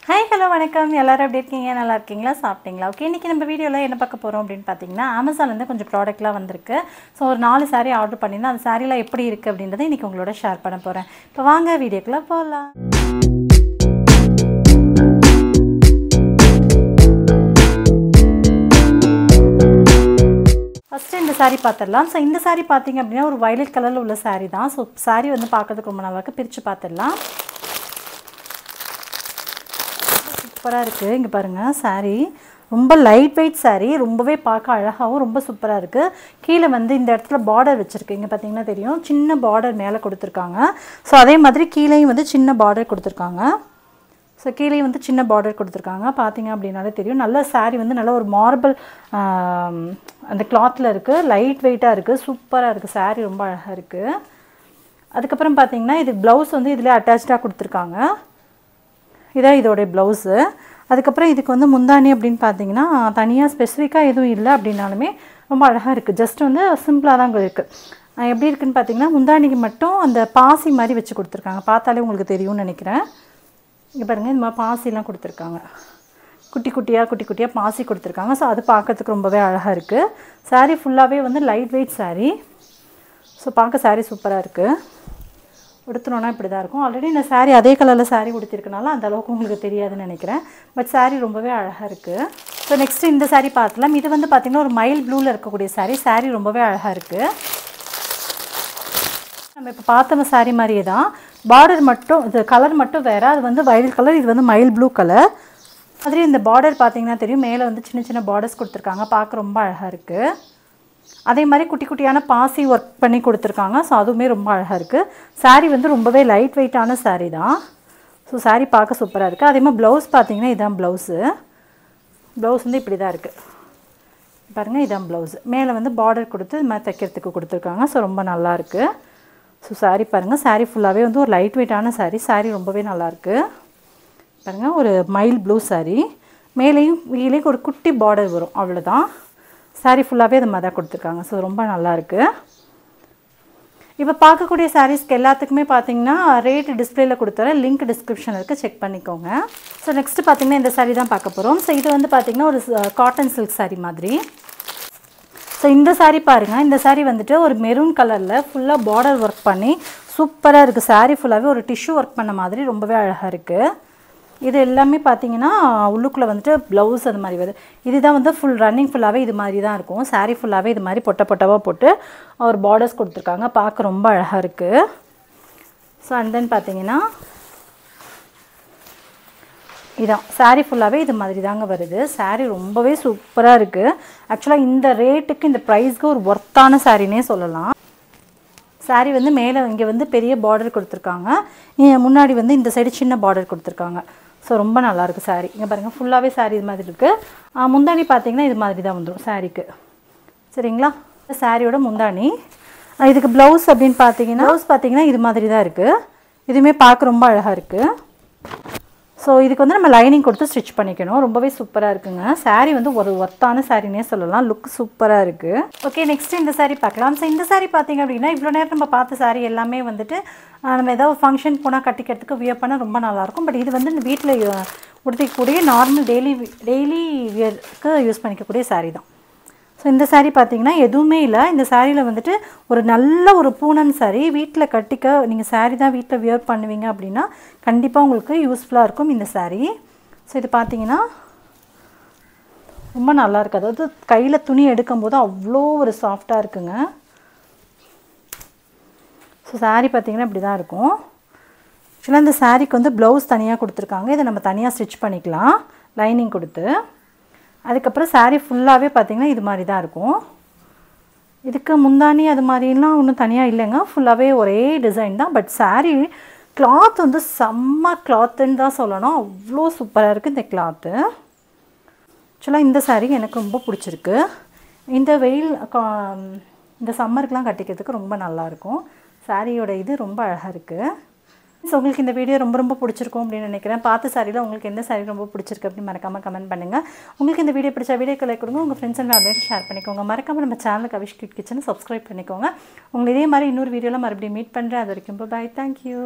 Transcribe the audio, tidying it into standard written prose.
hi hello வணக்கம் எல்லாரும் எப்படி இருக்கீங்க நல்லா இருக்கீங்களா சாப்பிட்டீங்களா ஓகே இன்றைக்கி நம்ம வீடியோவில் என்ன பார்க்க போகிறோம் அப்படின்னு பார்த்தீங்கன்னா அமேசான்லேருந்து கொஞ்சம் ப்ராடக்ட்லாம் வந்திருக்கு ஸோ ஒரு 4 saree ஆர்டர் பண்ணியிருந்தேன் அந்த சாரீலாம் எப்படி இருக்குது அப்படின்றத இன்றைக்கி உங்களோட ஷேர் பண்ண போகிறேன் இப்போ வாங்க வீடியோக்குள்ளே போகலாம் ஃபஸ்ட்டு இந்த saree பார்த்துடலாம் ஸோ இந்த saree பார்த்தீங்க அப்படின்னா ஒரு வயலட் கலரில் உள்ள saree தான் ஸோ saree வந்து பார்க்கறதுக்கு ரொம்ப நல்லா இருக்குது பிரித்து பார்த்துடலாம் சூப்பராக இருக்குது இங்கே பாருங்கள் saree ரொம்ப லைட் வெயிட் saree ரொம்பவே பார்க்க அழகாகவும் ரொம்ப சூப்பராக இருக்குது கீழே வந்து இந்த இடத்துல பார்டர் வச்சுருக்கு இங்கே பார்த்தீங்கன்னா தெரியும் சின்ன பார்டர் மேலே கொடுத்துருக்காங்க ஸோ அதே மாதிரி கீழேயும் வந்து சின்ன பார்டர் கொடுத்துருக்காங்க ஸோ கீழே வந்து சின்ன பார்டர் கொடுத்துருக்காங்க பார்த்தீங்க அப்படின்னாலே தெரியும் நல்ல saree வந்து நல்ல ஒரு மார்பிள் அந்த கிளாத்தில் இருக்குது லைட் வெயிட்டாக இருக்குது சூப்பராக இருக்குது saree ரொம்ப அழகாக இருக்குது அதுக்கப்புறம் பார்த்தீங்கன்னா இது ப்ளவுஸ் வந்து இதில் அட்டாச்சாக கொடுத்துருக்காங்க இதான் இதோடைய ப்ளவுஸு அதுக்கப்புறம் இதுக்கு வந்து முந்தானி அப்படின்னு பார்த்தீங்கன்னா தனியாக ஸ்பெசிஃபிக்காக எதுவும் இல்லை அப்படின்னாலுமே ரொம்ப அழகாக இருக்குது ஜஸ்ட் வந்து சிம்பிளாக தான் இருக்குது எப்படி இருக்குதுன்னு பார்த்தீங்கன்னா முந்தானிக்கு மட்டும் அந்த பாசி மாதிரி வச்சு கொடுத்துருக்காங்க பார்த்தாலே உங்களுக்கு தெரியும்னு நினைக்கிறேன் இங்கே பாருங்கள் இந்த மாதிரி பாசிலாம் கொடுத்துருக்காங்க குட்டி குட்டியாக பாசி கொடுத்துருக்காங்க ஸோ அது பார்க்கறதுக்கு ரொம்பவே அழகாக இருக்குது saree ஃபுல்லாகவே வந்து லைட் வெயிட் saree ஸோ பார்க்க saree சூப்பராக இருக்குது உடுத்தணுன்னா இப்படி தான் இருக்கும் ஆல்ரெடி இந்த saree அதே கலரில் saree உடுத்திருக்கனால அந்த அளவுக்கு உங்களுக்கு தெரியாதுன்னு நினைக்கிறேன் பட் saree ரொம்பவே அழகாக இருக்குது ஸோ நெக்ஸ்ட்டு இந்த saree பார்க்கலாம் இது வந்து பார்த்திங்கன்னா ஒரு மைல் ப்ளூவில் இருக்கக்கூடிய saree ரொம்பவே அழகாக இருக்குது நம்ம இப்போ பார்த்த saree மாதிரியே தான் பார்டர் மட்டும் இது கலர் மட்டும் வேறு அது வந்து வயலட் கலர் இது வந்து மைல் ப்ளூ கலர் மாதிரி இந்த பார்டர் பார்த்திங்கன்னா தெரியும் மேலே வந்து சின்ன சின்ன பார்டர்ஸ் கொடுத்துருக்காங்க பார்க்க ரொம்ப அழகாக இருக்குது அதே மாதிரி குட்டி குட்டியான பாசி ஒர்க் பண்ணி கொடுத்துருக்காங்க ஸோ அதுவுமே ரொம்ப அழகாக இருக்குது saree வந்து ரொம்பவே லைட் வெயிட்டான saree தான் ஸோ saree பார்க்க சூப்பராக இருக்குது அதே மாதிரி ப்ளவுஸ் பார்த்திங்கன்னா இதுதான் ப்ளவுஸு ப்ளவுஸ் வந்து இப்படி தான் இருக்குது பாருங்கள் இதுதான் ப்ளவுஸு மேலே வந்து பார்டர் கொடுத்து இது மாதிரி தைக்கிறதுக்கு கொடுத்துருக்காங்க ஸோ ரொம்ப நல்லாயிருக்கு ஸோ saree பாருங்கள் saree ஃபுல்லாகவே வந்து ஒரு லைட் வெயிட்டான saree ரொம்பவே நல்லாயிருக்கு பாருங்கள் ஒரு மைல் ப்ளூ saree மேலேயும் கீழேயும் ஒரு குட்டி பார்டர் வரும் அவ்வளோதான் saree ஃபுல்லாகவே அது மாதிரி தான் கொடுத்துருக்காங்க ஸோ ரொம்ப நல்லாயிருக்கு இப்போ பார்க்கக்கூடிய சாரீஸ்க்கு எல்லாத்துக்குமே பார்த்தீங்கன்னா ரேட் டிஸ்பிளேயில் கொடுத்துறேன் லிங்க் டிஸ்கிரிப்ஷனில் இருக்குது செக் பண்ணிக்கோங்க ஸோ நெக்ஸ்ட்டு பார்த்தீங்கன்னா இந்த saree தான் பார்க்க போகிறோம் ஸோ இது வந்து பார்த்திங்கன்னா ஒரு காட்டன் சில்க் saree மாதிரி ஸோ இந்த saree பாருங்கள் இந்த saree வந்துட்டு ஒரு மெரூன் கலரில் ஃபுல்லாக பார்டர் ஒர்க் பண்ணி சூப்பராக இருக்குது saree ஃபுல்லாகவே ஒரு டிஷ்யூ ஒர்க் பண்ண மாதிரி ரொம்பவே அழகாக இருக்குது இது எல்லாமே பார்த்தீங்கன்னா உள்ளுக்குள்ளே வந்துட்டு ப்ளவுஸ் அது மாதிரி வருது இதுதான் வந்து ஃபுல் ரன்னிங் ஃபுல்லாகவே இது மாதிரி தான் இருக்கும் saree ஃபுல்லாகவே இது மாதிரி பொட்டவாக போட்டு ஒரு பார்டர்ஸ் கொடுத்துருக்காங்க பார்க்க ரொம்ப அழகாக இருக்குது ஸோ அண்ட் தென் பார்த்தீங்கன்னா இதான் saree ஃபுல்லாகவே இது மாதிரி தாங்க வருது saree ரொம்பவே சூப்பராக இருக்குது ஆக்சுவலாக இந்த ரேட்டுக்கு இந்த ப்ரைஸ்க்கு ஒரு ஒர்த்தான சாரின்னே சொல்லலாம் saree வந்து மேலே இங்கே வந்து பெரிய பார்டர் கொடுத்துருக்காங்க முன்னாடி வந்து இந்த சைடு சின்ன பார்டர் கொடுத்துருக்காங்க ஸோ ரொம்ப நல்லாயிருக்கு saree இங்கே பாருங்கள் ஃபுல்லாகவே saree இது மாதிரி இருக்குது முந்தானி பார்த்தீங்கன்னா இது மாதிரி தான் வந்துடும் சாரீக்கு சரிங்களா சாரியோட முந்தானி இதுக்கு ப்ளவுஸ் அப்படின்னு பார்த்தீங்கன்னா இது மாதிரி தான் இருக்குது இதுவுமே பார்க்க ரொம்ப அழகாக இருக்குது ஸோ இதுக்கு வந்து நம்ம லைனிங் கொடுத்து ஸ்டிச் பண்ணிக்கணும் ரொம்பவே சூப்பராக இருக்குங்க saree வந்து ஒரு ஒர்த்தான சாரின்னே சொல்லலாம் லுக் சூப்பராக இருக்குது ஓகே நெக்ஸ்ட்டு இந்த saree பார்க்கலாம் ஸோ இந்த saree பார்த்திங்க அப்படின்னா இவ்வளோ நேரம் நம்ம பார்த்த saree எல்லாமே வந்துட்டு நம்ம ஏதாவது ஃபங்க்ஷன் போனால் கட்டிக்கிறதுக்கு வியர் பண்ண ரொம்ப நல்லாயிருக்கும் பட் இது வந்து இந்த வீட்டில் உடுத்திக்கக்கூடிய நார்மல் டெய்லி வியருக்கு யூஸ் பண்ணிக்கக்கூடிய saree தான் ஸோ இந்த saree பார்த்திங்கன்னா எதுவுமே இல்லை இந்த சாரியில் வந்துட்டு ஒரு நல்ல ஒரு பூனம் saree வீட்டில் கட்டிக்க நீங்கள் saree தான் வீட்டில் வியர் பண்ணுவீங்க அப்படின்னா கண்டிப்பாக உங்களுக்கு யூஸ்ஃபுல்லாக இருக்கும் இந்த saree ஸோ இது பார்த்திங்கன்னா ரொம்ப நல்லாயிருக்கு அதாவது கையில் துணி எடுக்கும்போது அவ்வளோ ஒரு சாஃப்டாக இருக்குங்க ஸோ saree பார்த்திங்கன்னா இப்படி தான் இருக்கும் ஆக்சுவலாக இந்த சாரீக்கு வந்து ப்ளவுஸ் தனியாக கொடுத்துருக்காங்க இதை நம்ம தனியாக ஸ்டிச் பண்ணிக்கலாம் லைனிங் கொடுத்து அதுக்கப்புறம் saree ஃபுல்லாகவே பார்த்திங்கன்னா இது மாதிரி தான் இருக்கும் இதுக்கு முந்தானி அது மாதிரிலாம் ஒன்றும் தனியாக இல்லைங்க ஃபுல்லாகவே ஒரே டிசைன் தான் பட் saree கிளாத் வந்து செம்ம கிளாத்துன்னு தான் சொல்லணும் அவ்வளோ சூப்பராக இருக்குது இந்த கிளாத்து ஆக்சுவலாக இந்த saree எனக்கு ரொம்ப பிடிச்சிருக்கு இந்த இந்த சம்மருக்குலாம் கட்டிக்கிறதுக்கு ரொம்ப நல்லாயிருக்கும் சாரியோட இது ரொம்ப அழகாக இருக்குது ஸோ உங்களுக்கு இந்த வீடியோ ரொம்ப பிடிச்சிருக்கும் அப்படின்னு நினைக்கிறேன் பார்த்த சாரியில் உங்களுக்கு எந்த சாரி ரொம்ப பிடிச்சிருக்கு அப்படின்னு மறக்காமல் கமெண்ட் பண்ணுங்கள் உங்களுக்கு இந்த வீடியோ பிடிச்ச வீடியோக்கு லைக் கொடுங்க உங்கள் ஃப்ரெண்ட்ஸ் அண்ட் ஃபேமிலியோட ஷேர் பண்ணிக்கோங்க மறக்காமல் நம்ம சேனலுக்கு அவிஷ் கிட் கிச்சனை சப்ஸ்கிரைப் பண்ணிக்கோங்க உங்களை இதே மாதிரி இன்னொரு வீடியோவில் மறுபடியும் மீட் பண்ணுறேன் அது வரைக்கும் பாய் தேங்க்யூ